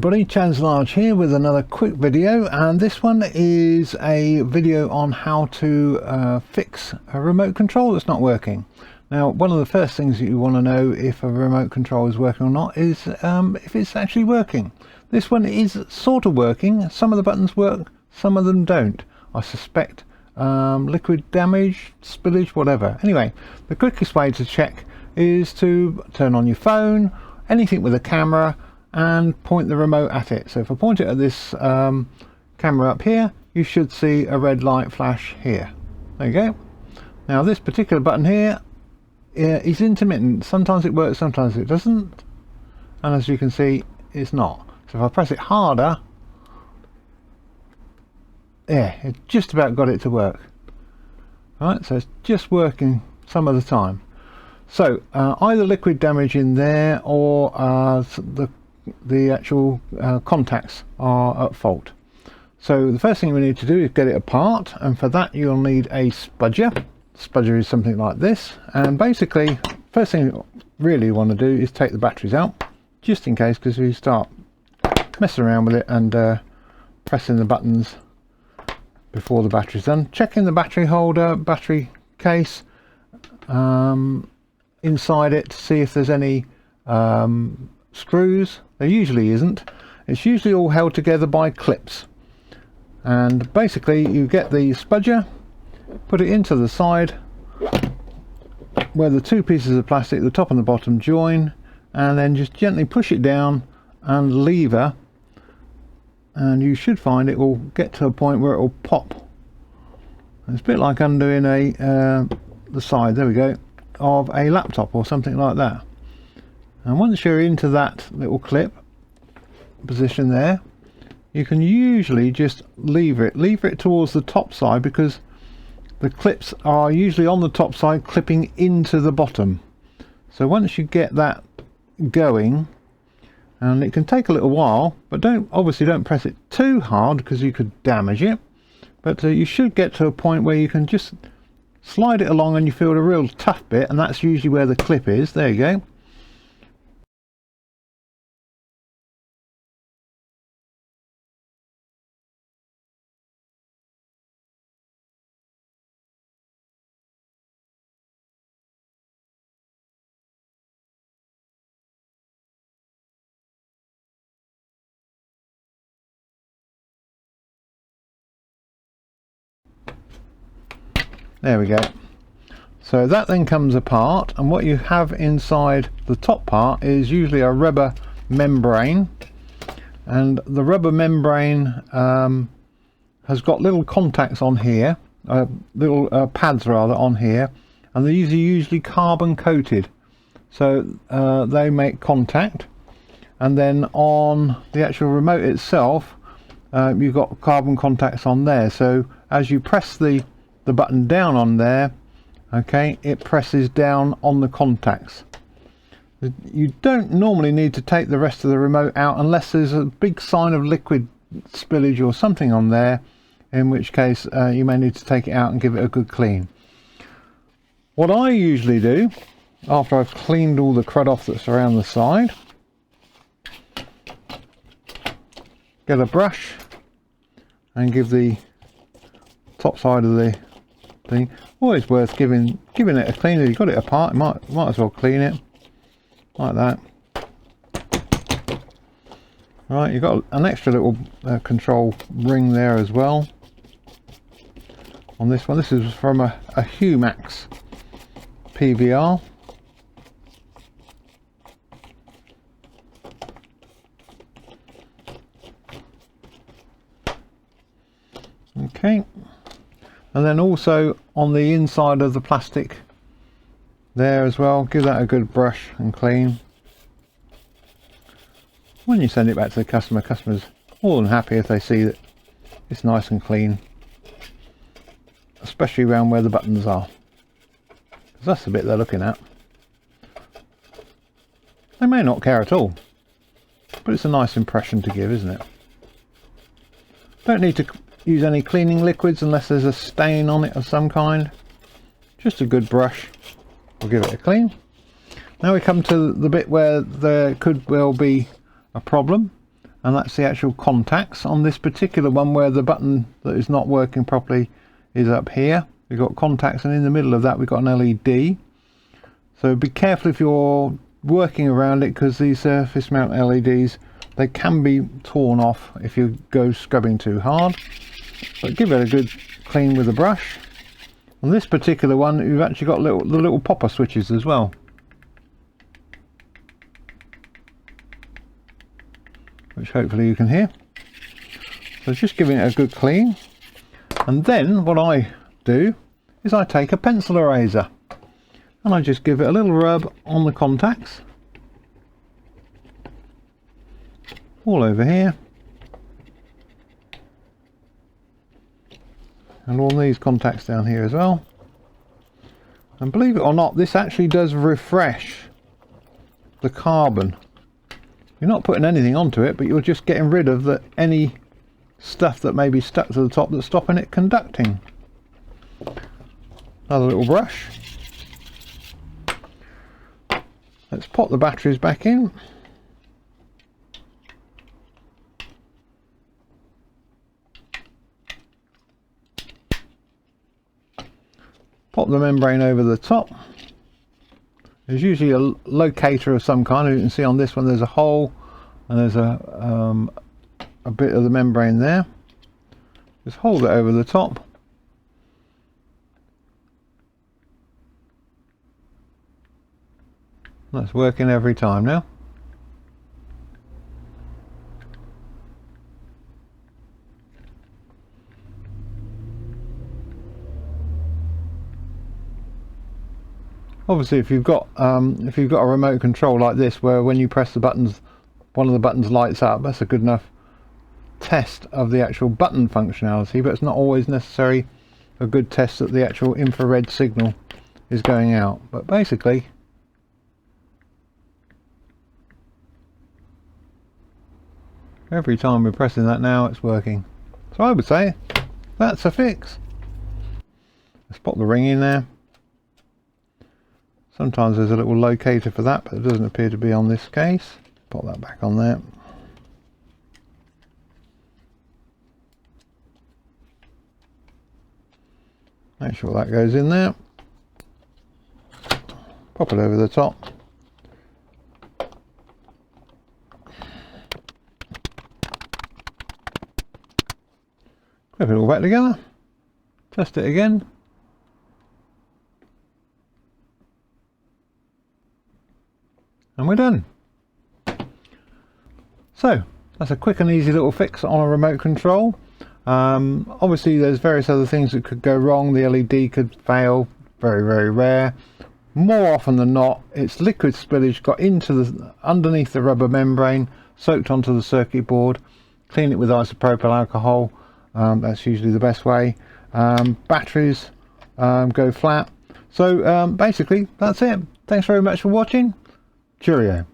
everybody, Chaz Large here with another quick video, and this one is a video on how to fix a remote control that's not working. Now, one of the first things that you want to know if a remote control is working or not is if it's actually working. This one is sort of working. Some of the buttons work, some of them don't. I suspect liquid damage, spillage, whatever. Anyway, the quickest way to check is to turn on your phone, anything with a camera, and point the remote at it. So if I point it at this camera up here, you should see a red light flash here. There you go. Now this particular button here is intermittent. Sometimes it works, sometimes it doesn't, and as you can see, it's not. So if I press it harder, yeah, it just about got it to work. Alright, so it's just working some of the time. So either liquid damage in there or the actual contacts are at fault. So the first thing we need to do is get it apart, and for that you'll need a spudger. Spudger is something like this, and basically first thing you really want to do is take the batteries out, just in case, because if you start messing around with it and pressing the buttons before the battery's done. Checking the battery holder, battery case inside it to see if there's any screws. There usually isn't. It's usually all held together by clips, and basically you get the spudger, put it into the side where the two pieces of plastic, the top and the bottom, join, and then just gently push it down and lever, and you should find it will get to a point where it will pop. It's a bit like undoing the side, there we go, of a laptop or something like that. And once you're into that little clip position there, you can usually just lever it towards the top side, because the clips are usually on the top side clipping into the bottom. So once you get that going, and it can take a little while, but obviously don't press it too hard because you could damage it, but you should get to a point where you can just slide it along and you feel the real tough bit, and that's usually where the clip is. There you go. There we go. So that then comes apart, and what you have inside the top part is usually a rubber membrane, and the rubber membrane has got little contacts on here, little pads rather on here, and these are usually carbon coated, so they make contact. And then on the actual remote itself, you've got carbon contacts on there, so as you press the button down on there, okay, it presses down on the contacts. You don't normally need to take the rest of the remote out unless there's a big sign of liquid spillage or something on there, in which case you may need to take it out and give it a good clean. What I usually do after I've cleaned all the crud off that's around the side, get a brush and give the top side of the thing. Always worth giving it a clean. If you've got it apart, you might as well clean it like that. Right, you've got an extra little control ring there as well on this one. This is from a Humax PVR. Okay. And then also on the inside of the plastic there as well, give that a good brush and clean. When you send it back to the customer, customer's more than happy if they see that it's nice and clean, especially around where the buttons are, because that's the bit they're looking at. They may not care at all, but it's a nice impression to give, isn't it? Don't need to use any cleaning liquids unless there's a stain on it of some kind. Just a good brush will give it a clean. Now we come to the bit where there could well be a problem, and that's the actual contacts. On this particular one, where the button that is not working properly is up here, we've got contacts, and in the middle of that we've got an LED. So be careful if you're working around it, because these surface mount LEDs, they can be torn off if you go scrubbing too hard. But give it a good clean with a brush. On this particular one, you've actually got the little popper switches as well, which hopefully you can hear. So just giving it a good clean, and then what I do is I take a pencil eraser and I just give it a little rub on the contacts all over here, and on these contacts down here as well. And believe it or not, this actually does refresh the carbon. You're not putting anything onto it, but you're just getting rid of any stuff that may be stuck to the top that's stopping it conducting. Another little brush. Let's pop the batteries back in. Pop the membrane over the top. There's usually a locator of some kind. You can see on this one there's a hole, and there's a bit of the membrane there. Just hold it over the top. That's working every time now. Obviously, if you've got a remote control like this, where when you press the buttons, one of the buttons lights up, that's a good enough test of the actual button functionality. But it's not always necessary a good test that the actual infrared signal is going out. But basically, every time we're pressing that now, it's working. So I would say that's a fix. Let's pop the ring in there. Sometimes there's a little locator for that, but it doesn't appear to be on this case. Pop that back on there. Make sure that goes in there. Pop it over the top. Clip it all back together. Test it again. And we're done. So that's a quick and easy little fix on a remote control. Obviously there's various other things that could go wrong. The LED could fail, very rare. More often than not, it's liquid spillage got into underneath the rubber membrane, soaked onto the circuit board. Clean it with isopropyl alcohol. That's usually the best way. Batteries go flat. So basically that's it. Thanks very much for watching. Cheerio.